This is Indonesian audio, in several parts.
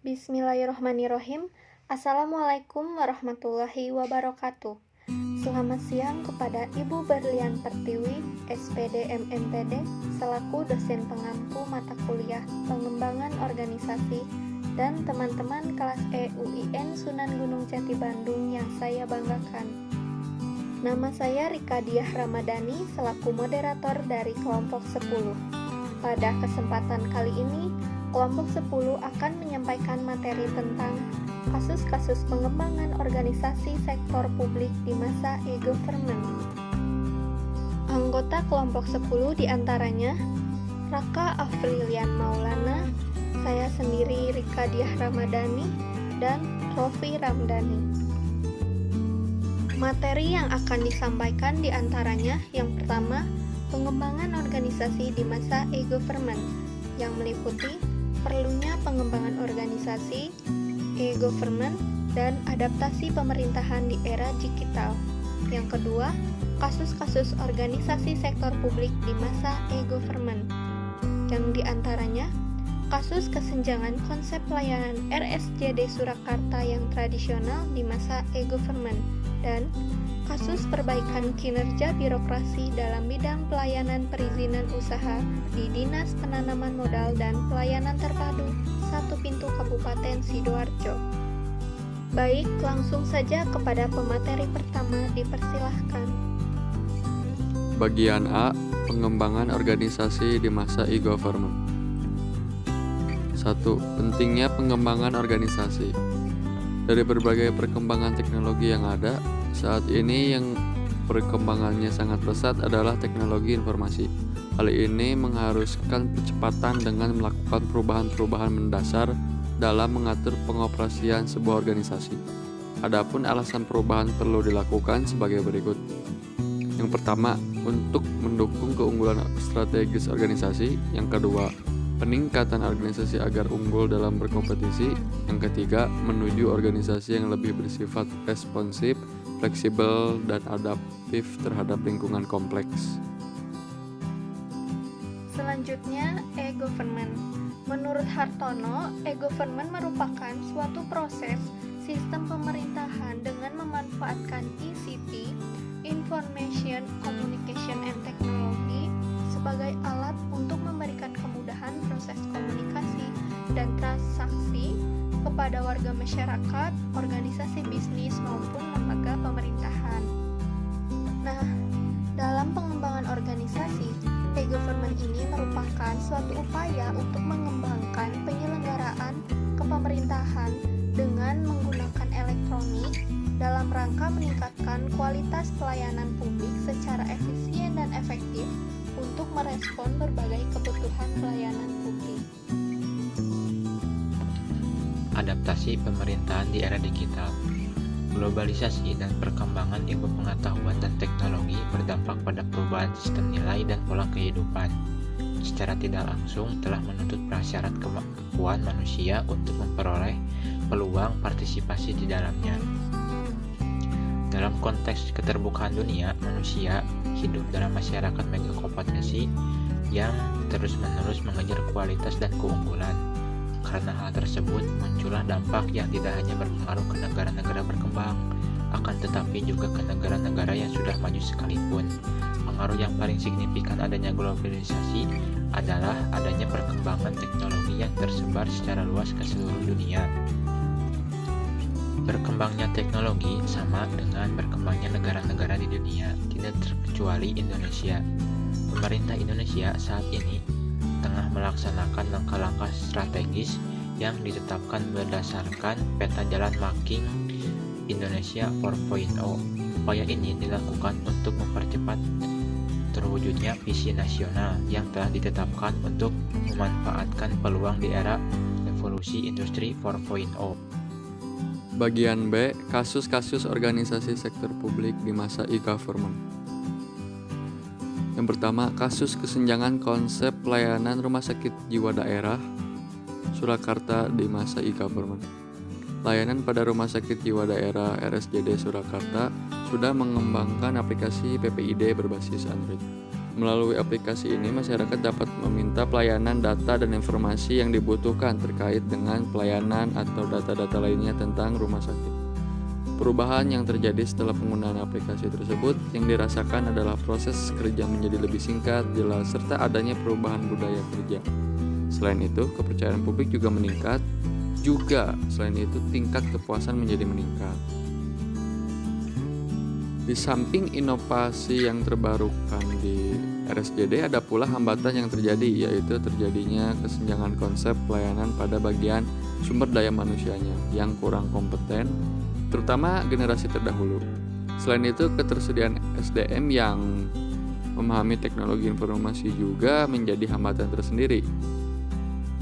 Bismillahirrahmanirrahim. Assalamualaikum warahmatullahi wabarakatuh. Selamat siang kepada Ibu Berlian Pertiwi, SPD MMPD, selaku dosen pengampu mata kuliah Pengembangan Organisasi, dan teman-teman kelas E UIN Sunan Gunung Jati Bandung yang saya banggakan. Nama saya Rika Diah Ramadhani selaku moderator dari kelompok 10. Pada kesempatan kali ini, kelompok 10 akan menyampaikan materi tentang kasus-kasus pengembangan organisasi sektor publik di masa e-government. Anggota kelompok 10 diantaranya Raka Afrilian Maulana, saya sendiri Rika Diah Ramadhani, dan Rofi Ramdhani. Materi yang akan disampaikan diantaranya yang pertama, pengembangan organisasi di masa e-government yang meliputi perlunya pengembangan organisasi, e-government, dan adaptasi pemerintahan di era digital. Yang kedua, kasus-kasus organisasi sektor publik di masa e-government, yang diantaranya kasus kesenjangan konsep pelayanan RSJD Surakarta yang tradisional di masa e-government, dan kasus perbaikan kinerja birokrasi dalam bidang pelayanan perizinan usaha di Dinas Penanaman Modal dan Pelayanan Terpadu Satu Pintu Kabupaten Sidoarjo. Baik, langsung saja kepada pemateri pertama, dipersilahkan. Bagian A, pengembangan organisasi di masa e-government. 1. Pentingnya pengembangan organisasi. Dari berbagai perkembangan teknologi yang ada, saat ini yang perkembangannya sangat pesat adalah teknologi informasi. Hal ini mengharuskan percepatan dengan melakukan perubahan-perubahan mendasar dalam mengatur pengoperasian sebuah organisasi. Adapun alasan perubahan perlu dilakukan sebagai berikut. Yang pertama, untuk mendukung keunggulan strategis organisasi. Yang kedua, peningkatan organisasi agar unggul dalam berkompetisi. Yang ketiga, menuju organisasi yang lebih bersifat responsif, fleksibel, dan adaptif terhadap lingkungan kompleks. Selanjutnya, e-government. Menurut Hartono, e-government merupakan suatu proses sistem pemerintahan dengan memanfaatkan ICT, Information, Communication, and Technology, sebagai alat untuk memberikan kemudahan proses komunikasi dan transaksi kepada warga masyarakat, organisasi bisnis, maupun lembaga pemerintahan. Nah, dalam pengembangan organisasi, e-government ini merupakan suatu upaya untuk mengembangkan penyelenggaraan kepemerintahan dengan menggunakan elektronik dalam rangka meningkatkan kualitas pelayanan publik secara efisien dan efektif untuk merespon berbagai kebutuhan pelayanan publik. Adaptasi pemerintahan di era digital. Globalisasi dan perkembangan ilmu pengetahuan dan teknologi berdampak pada perubahan sistem nilai dan pola kehidupan. Secara tidak langsung telah menuntut prasyarat kemampuan manusia untuk memperoleh peluang partisipasi di dalamnya. Dalam konteks keterbukaan dunia, manusia hidup dalam masyarakat megakompetensi yang terus-menerus mengejar kualitas dan keunggulan. Karena hal tersebut, muncullah dampak yang tidak hanya berpengaruh ke negara-negara berkembang, akan tetapi juga ke negara-negara yang sudah maju sekalipun. Pengaruh yang paling signifikan adanya globalisasi adalah adanya perkembangan teknologi yang tersebar secara luas ke seluruh dunia. Berkembangnya teknologi sama dengan berkembangnya negara-negara di dunia, tidak terkecuali Indonesia. Pemerintah Indonesia saat ini tengah melaksanakan langkah-langkah strategis yang ditetapkan berdasarkan peta jalan mapping Indonesia 4.0. Upaya ini dilakukan untuk mempercepat terwujudnya visi nasional yang telah ditetapkan untuk memanfaatkan peluang di era evolusi industri 4.0. Bagian B, kasus-kasus organisasi sektor publik di masa e-government. Yang pertama, kasus kesenjangan konsep pelayanan rumah sakit jiwa daerah Surakarta di masa e-government. Layanan pada rumah sakit jiwa daerah RSJD Surakarta sudah mengembangkan aplikasi PPID berbasis Android. Melalui aplikasi ini, masyarakat dapat meminta pelayanan data dan informasi yang dibutuhkan terkait dengan pelayanan atau data-data lainnya tentang rumah sakit. Perubahan yang terjadi setelah penggunaan aplikasi tersebut yang dirasakan adalah proses kerja menjadi lebih singkat, jelas, serta adanya perubahan budaya kerja. Selain itu, kepercayaan publik juga meningkat. Selain itu, tingkat kepuasan menjadi meningkat. Di samping inovasi yang terbarukan di RSJD, ada pula hambatan yang terjadi, yaitu terjadinya kesenjangan konsep pelayanan pada bagian sumber daya manusianya yang kurang kompeten, terutama generasi terdahulu. Selain itu, ketersediaan SDM yang memahami teknologi informasi juga menjadi hambatan tersendiri.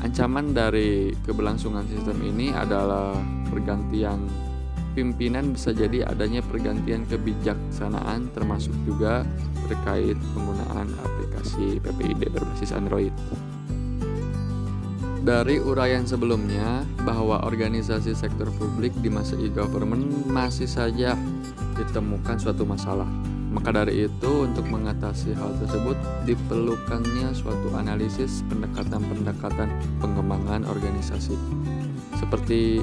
Ancaman dari keberlangsungan sistem ini adalah pergantian pimpinan, bisa jadi adanya pergantian kebijaksanaan, termasuk juga terkait penggunaan aplikasi PPID berbasis Android. Dari uraian sebelumnya bahwa organisasi sektor publik di masa e-government masih saja ditemukan suatu masalah. Maka dari itu, untuk mengatasi hal tersebut diperlukannya suatu analisis pendekatan pengembangan organisasi. Seperti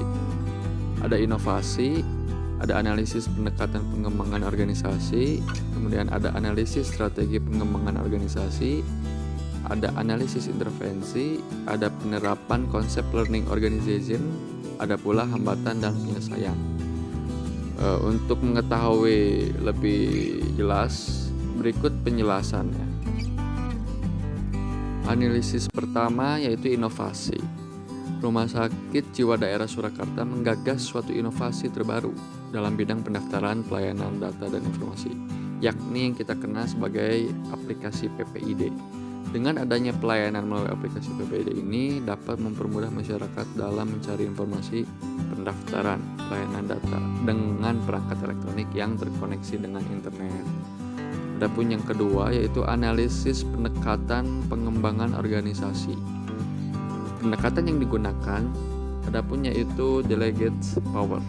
ada inovasi, ada analisis pendekatan pengembangan organisasi, kemudian ada analisis strategi pengembangan organisasi, ada analisis intervensi, ada penerapan konsep learning organization, ada pula hambatan dan penyelesaian. Untuk mengetahui lebih jelas, berikut penjelasannya. Analisis pertama yaitu inovasi. Rumah Sakit Jiwa Daerah Surakarta menggagas suatu inovasi terbaru dalam bidang pendaftaran pelayanan data dan informasi, yakni yang kita kenal sebagai aplikasi PPID. Dengan adanya pelayanan melalui aplikasi PPID ini dapat mempermudah masyarakat dalam mencari informasi pendaftaran pelayanan data dengan perangkat elektronik yang terkoneksi dengan internet. Adapun yang kedua yaitu analisis pendekatan pengembangan organisasi. Pendekatan yang digunakan adapun yaitu delegate power,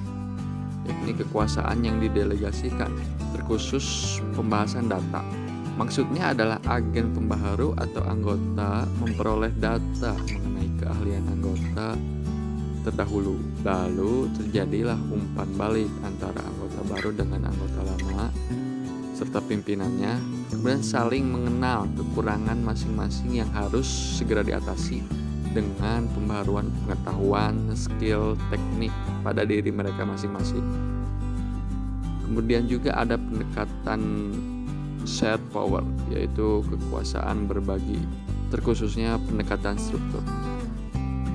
yakni kekuasaan yang didelegasikan, terkhusus pembahasan data. Maksudnya adalah agen pembaharu atau anggota memperoleh data mengenai keahlian anggota terdahulu. Lalu terjadilah umpan balik antara anggota baru dengan anggota lama serta pimpinannya, kemudian saling mengenal kekurangan masing-masing yang harus segera diatasi dengan pembaharuan pengetahuan, skill, teknik pada diri mereka masing-masing. Kemudian juga ada pendekatan shared power, yaitu kekuasaan berbagi, terkhususnya pendekatan struktur.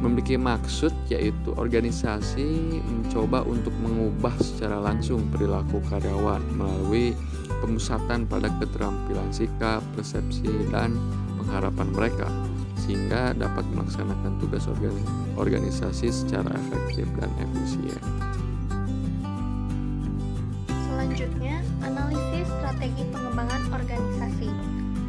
Memiliki maksud yaitu organisasi mencoba untuk mengubah secara langsung perilaku karyawan melalui pemusatan pada keterampilan sikap, persepsi, dan pengharapan mereka, sehingga dapat melaksanakan tugas organisasi secara efektif dan efisien. Selanjutnya, analisis strategi pengembangan organisasi.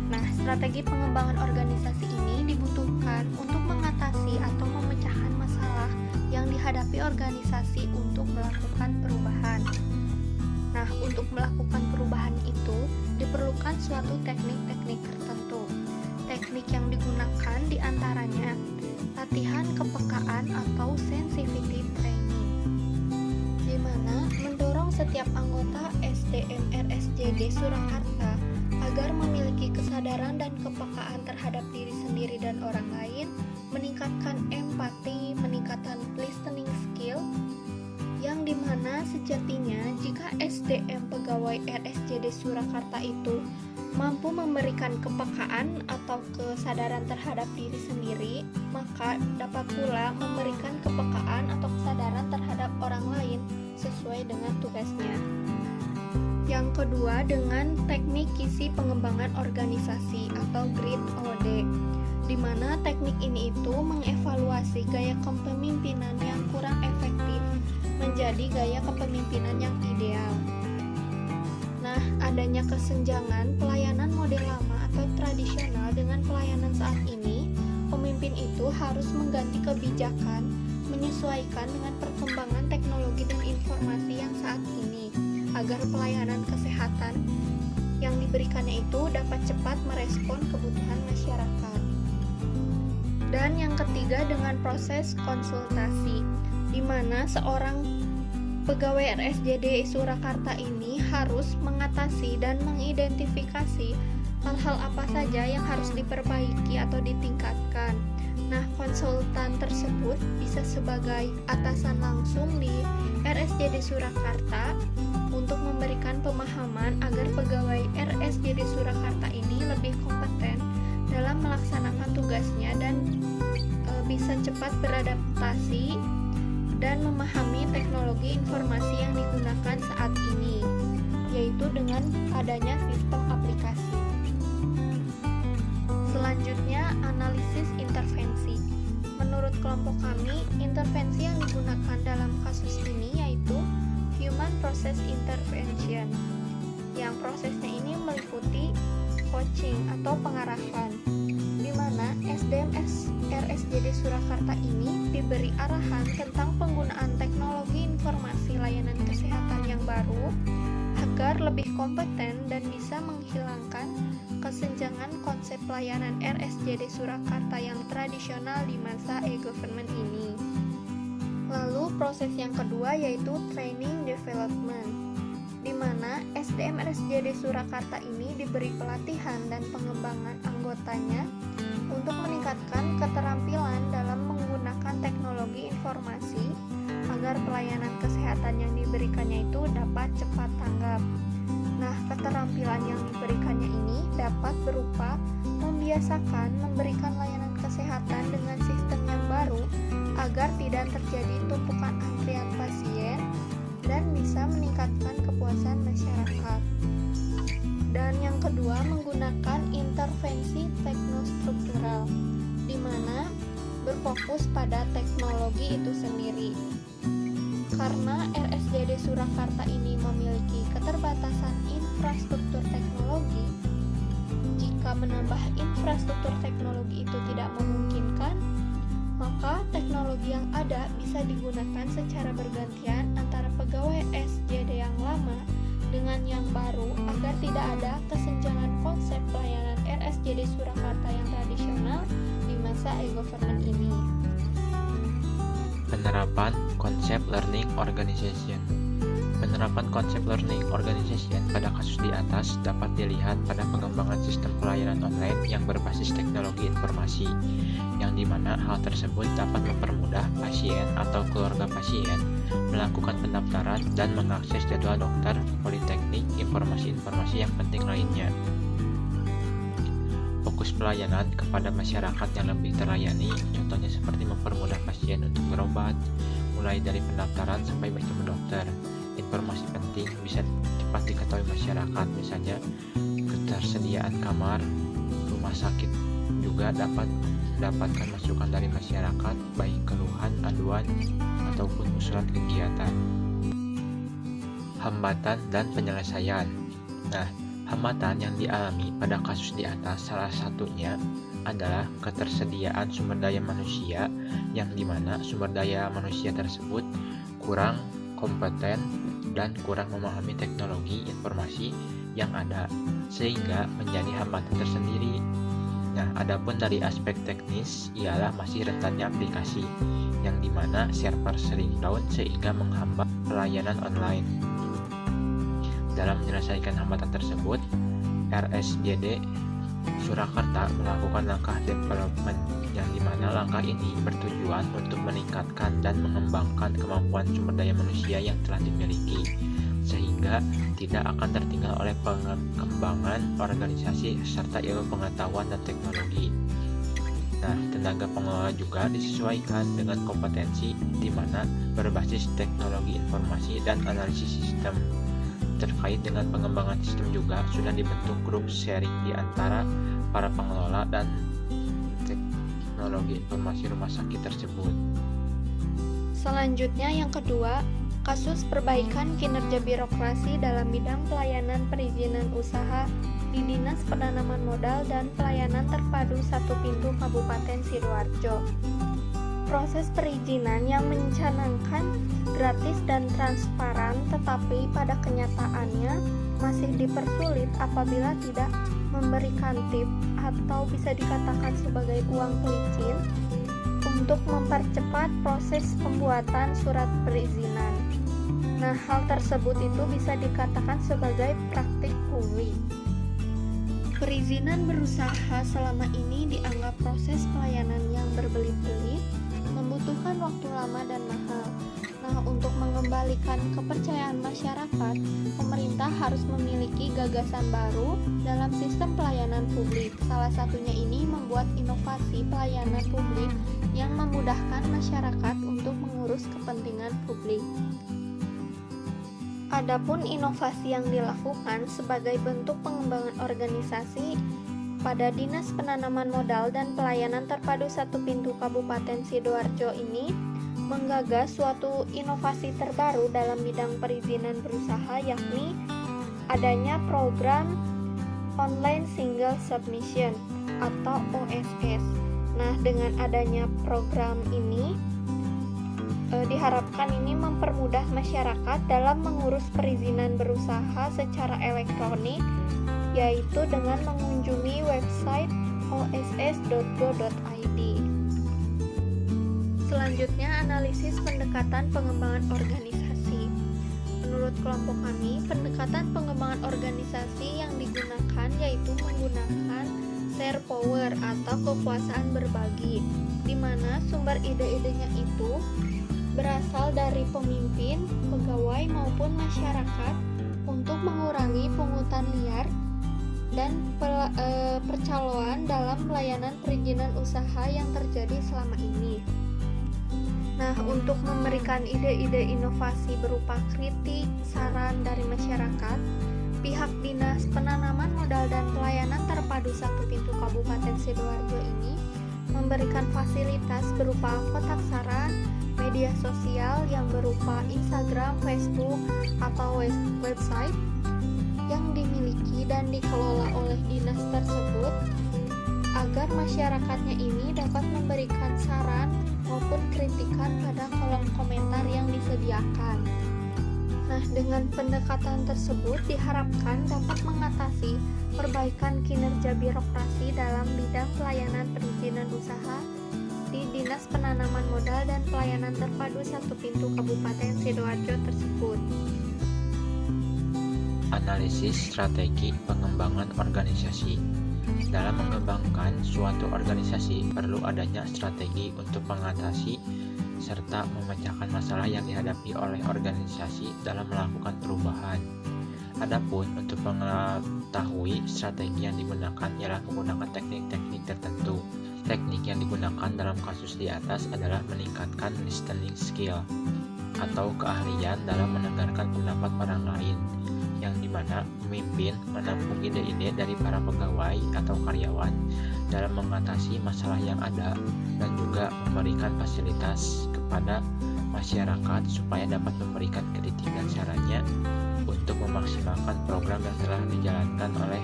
Nah, strategi pengembangan organisasi ini dibutuhkan untuk mengatasi atau memecahkan masalah yang dihadapi organisasi untuk melakukan perubahan. Nah, untuk melakukan perubahan itu diperlukan suatu teknik-teknik tertentu. Teknik yang digunakan diantaranya latihan kepekaan atau sensitivity training, di mana mendorong setiap anggota SDM RSJD Surakarta agar memiliki kesadaran dan kepekaan terhadap diri sendiri dan orang lain, meningkatkan empati, meningkatkan listening skill, yang dimana sejatinya jika SDM pegawai RSJD Surakarta itu mampu memberikan kepekaan atau kesadaran terhadap diri sendiri, maka dapat pula memberikan kepekaan atau kesadaran terhadap orang lain sesuai dengan tugasnya. Yang kedua, dengan teknik kisi pengembangan organisasi atau GRID OD, di mana teknik ini itu mengevaluasi gaya kepemimpinan yang kurang efektif menjadi gaya kepemimpinan yang ideal. Nah, adanya kesenjangan pelayanan model lama atau tradisional dengan pelayanan saat ini, pemimpin itu harus mengganti kebijakan menyesuaikan dengan perkembangan teknologi dan informasi yang saat ini, agar pelayanan kesehatan yang diberikannya itu dapat cepat merespon kebutuhan masyarakat. Dan yang ketiga dengan proses konsultasi, di mana seorang pegawai RSJD Surakarta ini harus mengatasi dan mengidentifikasi hal-hal apa saja yang harus diperbaiki atau ditingkatkan. Nah, konsultan tersebut bisa sebagai atasan langsung di RSJD Surakarta untuk memberikan pemahaman agar pegawai RSJD Surakarta ini lebih kompeten dalam melaksanakan tugasnya dan bisa cepat beradaptasi dan memahami teknologi informasi yang digunakan saat ini, yaitu dengan adanya sistem aplikasi. Selanjutnya, analisis intervensi. Menurut kelompok kami, intervensi yang digunakan dalam kasus ini yaitu Human Process Intervention, yang prosesnya ini meliputi coaching atau pengarahan, di mana SDM RSJD Surakarta ini diberi arahan tentang penggunaan teknologi informasi layanan kesehatan yang baru agar lebih kompeten dan bisa menghilangkan kesenjangan konsep pelayanan RSJD Surakarta yang tradisional di masa e-government ini. Lalu proses yang kedua yaitu training development, di mana SDM RSJD Surakarta ini diberi pelatihan dan pengembangan anggotanya untuk meningkatkan keterampilan dalam menggunakan teknologi informasi agar pelayanan kesehatan yang diberikannya itu dapat cepat tanggap. Nah, keterampilan yang diberikannya ini dapat berupa membiasakan memberikan layanan kesehatan dengan sistem yang baru agar tidak terjadi tumpukan antrian pasien dan bisa meningkatkan kepuasan masyarakat. Dan yang kedua, menggunakan intervensi teknostruktural, di mana berfokus pada teknologi itu sendiri. Karena RSJD Surakarta ini memiliki keterbatasan infrastruktur teknologi, jika menambah infrastruktur teknologi itu tidak memungkinkan, maka teknologi yang ada bisa digunakan secara bergantian antara pegawai SJD yang lama dengan yang baru agar tidak ada kesenjangan konsep pelayanan RSJD Surakarta yang tradisional di masa e-government ini. Penerapan konsep learning organization. Penerapan konsep learning organization pada kasus di atas dapat dilihat pada pengembangan sistem pelayanan online yang berbasis teknologi informasi, yang dimana hal tersebut dapat mempermudah pasien atau keluarga pasien melakukan pendaftaran dan mengakses jadwal dokter, politeknik, informasi-informasi yang penting lainnya. Fokus pelayanan kepada masyarakat yang lebih terlayani, contohnya seperti mempermudah pasien untuk berobat, mulai dari pendaftaran sampai bertemu dokter. Informasi penting bisa cepat diketahui masyarakat, misalnya ketersediaan kamar, rumah sakit juga dapat mendapatkan masukan dari masyarakat, baik keluhan, aduan, ataupun usulan kegiatan. Hambatan dan penyelesaian. Nah, hambatan yang dialami pada kasus di atas salah satunya adalah ketersediaan sumber daya manusia, yang dimana sumber daya manusia tersebut kurang kompeten dan kurang memahami teknologi informasi yang ada, sehingga menjadi hambatan tersendiri. Nah, adapun dari aspek teknis ialah masih rentannya aplikasi, yang dimana server sering down sehingga menghambat pelayanan online. Dalam menyelesaikan hambatan tersebut, RSJD Surakarta melakukan langkah development, yang dimana langkah ini bertujuan untuk meningkatkan dan mengembangkan kemampuan sumber daya manusia yang telah dimiliki, sehingga tidak akan tertinggal oleh pengembangan organisasi serta ilmu pengetahuan dan teknologi. Nah, tenaga pengelola juga disesuaikan dengan kompetensi, di mana berbasis teknologi informasi dan analisis sistem. Terkait dengan pengembangan sistem juga sudah dibentuk grup sharing di antara para pengelola dan teknologi informasi rumah sakit tersebut. Selanjutnya yang kedua, kasus perbaikan kinerja birokrasi dalam bidang pelayanan perizinan usaha di Dinas Penanaman Modal dan Pelayanan Terpadu Satu Pintu Kabupaten Sidoarjo. Proses perizinan yang mencanangkan gratis dan transparan, tetapi pada kenyataannya masih dipersulit apabila tidak memberikan tip atau bisa dikatakan sebagai uang pelicin untuk mempercepat proses pembuatan surat perizinan. Nah, hal tersebut itu bisa dikatakan sebagai praktik pungli. Perizinan berusaha selama ini dianggap proses pelayanan yang berbelit-belit, membutuhkan waktu lama dan mahal. Nah, untuk mengembalikan kepercayaan masyarakat, pemerintah harus memiliki gagasan baru dalam sistem pelayanan publik. Salah satunya ini membuat inovasi pelayanan publik yang memudahkan masyarakat untuk mengurus kepentingan publik. Adapun inovasi yang dilakukan sebagai bentuk pengembangan organisasi pada Dinas Penanaman Modal dan Pelayanan Terpadu Satu Pintu Kabupaten Sidoarjo ini menggagas suatu inovasi terbaru dalam bidang perizinan berusaha, yakni adanya program Online Single Submission atau OSS. Nah, dengan adanya program ini diharapkan ini mempermudah masyarakat dalam mengurus perizinan berusaha secara elektronik, yaitu dengan mengunjungi website oss.go.id. Selanjutnya, analisis pendekatan pengembangan organisasi. Menurut kelompok kami, pendekatan pengembangan organisasi yang digunakan yaitu menggunakan share power atau kekuasaan berbagi, di mana sumber ide-idenya itu berasal dari pemimpin, pegawai maupun masyarakat untuk mengurangi pungutan liar dan percaloan dalam pelayanan perizinan usaha yang terjadi selama ini. Nah, untuk memberikan ide-ide inovasi berupa kritik, saran dari masyarakat, pihak Dinas Penanaman Modal dan Pelayanan Terpadu Satu Pintu Kabupaten Sidoarjo ini memberikan fasilitas berupa kotak saran, media sosial yang berupa Instagram, Facebook, atau website yang dimiliki dan dikelola oleh dinas tersebut agar masyarakatnya ini dapat memberikan saran maupun kritikan pada kolom komentar yang disediakan. Nah, dengan pendekatan tersebut diharapkan dapat mengatasi perbaikan kinerja birokrasi dalam bidang pelayanan perizinan usaha di Dinas Penanaman Modal dan Pelayanan Terpadu Satu Pintu Kabupaten Sidoarjo tersebut. Analisis strategi pengembangan organisasi. Dalam mengembangkan suatu organisasi, perlu adanya strategi untuk mengatasi serta memecahkan masalah yang dihadapi oleh organisasi dalam melakukan perubahan. Adapun untuk mengetahui strategi yang digunakan ialah menggunakan teknik-teknik tertentu. Teknik yang digunakan dalam kasus di atas adalah meningkatkan listening skill atau keahlian dalam mendengarkan pendapat orang lain, yang dimana pemimpin menampung ide-ide dari para pegawai atau karyawan dalam mengatasi masalah yang ada dan juga memberikan fasilitas kepada masyarakat supaya dapat memberikan kritik dan sarannya untuk memaksimalkan program yang telah dijalankan oleh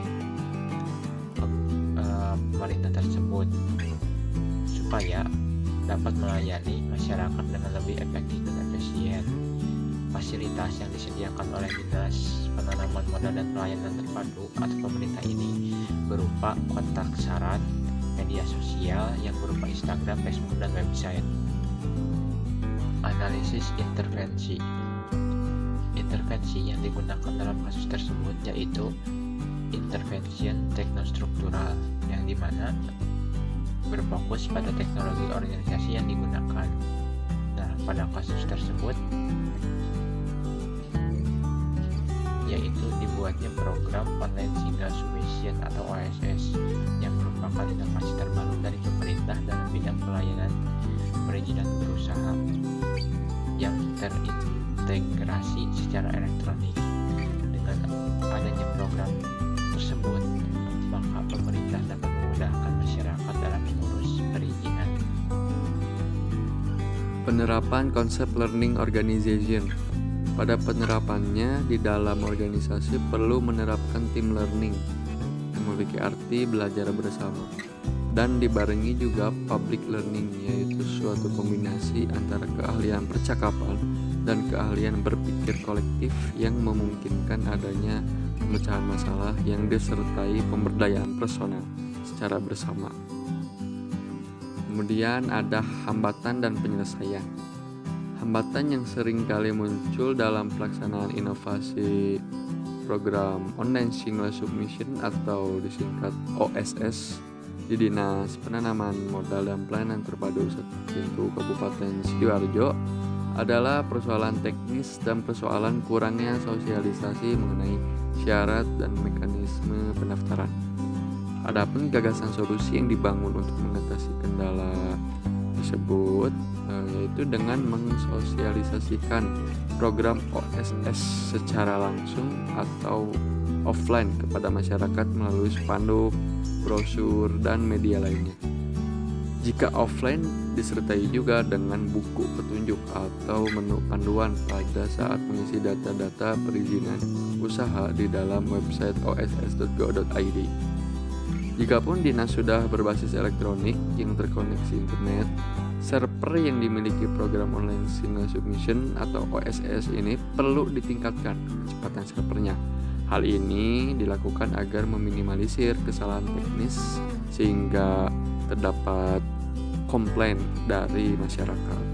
pemerintah tersebut supaya dapat melayani masyarakat dengan lebih efektif dan efisien. Fasilitas yang disediakan oleh Dinas Penanaman Modal dan Pelayanan Terpadu atau pemerintah ini berupa kontak saran, media sosial yang berupa Instagram, Facebook, dan website. Analisis intervensi. Intervensi yang digunakan dalam kasus tersebut yaitu intervention teknostruktural, yang dimana berfokus pada teknologi organisasi yang digunakan. Nah, pada kasus tersebut yaitu dibuatnya program Online Single Submission atau OSS yang merupakan inovasi terbaru dari pemerintah dalam bidang pelayanan perizinan berusaha yang terintegrasi secara elektronik. Dengan adanya program tersebut, maka pemerintah dapat memudahkan masyarakat dalam mengurus perizinan. Penerapan konsep learning organization. Pada penerapannya di dalam organisasi perlu menerapkan team learning yang memiliki arti belajar bersama. dan dibarengi juga public learning, yaitu suatu kombinasi antara keahlian percakapan dan keahlian berpikir kolektif yang memungkinkan adanya pemecahan masalah yang disertai pemberdayaan personal secara bersama. Kemudian ada hambatan dan penyelesaian. Hambatan yang sering kali muncul dalam pelaksanaan inovasi program Online Single Submission atau disingkat OSS di Dinas Penanaman Modal dan Pelayanan Terpadu 1 Pintu Kabupaten Sidoarjo adalah persoalan teknis dan persoalan kurangnya sosialisasi mengenai syarat dan mekanisme pendaftaran. Adapun gagasan solusi yang dibangun untuk mengatasi kendala tersebut yaitu dengan mensosialisasikan program OSS secara langsung atau offline kepada masyarakat melalui spanduk, brosur, dan media lainnya. Jika offline disertai juga dengan buku petunjuk atau menu panduan pada saat mengisi data-data perizinan usaha di dalam website oss.go.id. Jikapun dinas sudah berbasis elektronik yang terkoneksi internet, server yang dimiliki program Online Single Submission atau OSS ini perlu ditingkatkan kecepatan servernya. Hal ini dilakukan agar meminimalisir kesalahan teknis sehingga terdapat komplain dari masyarakat.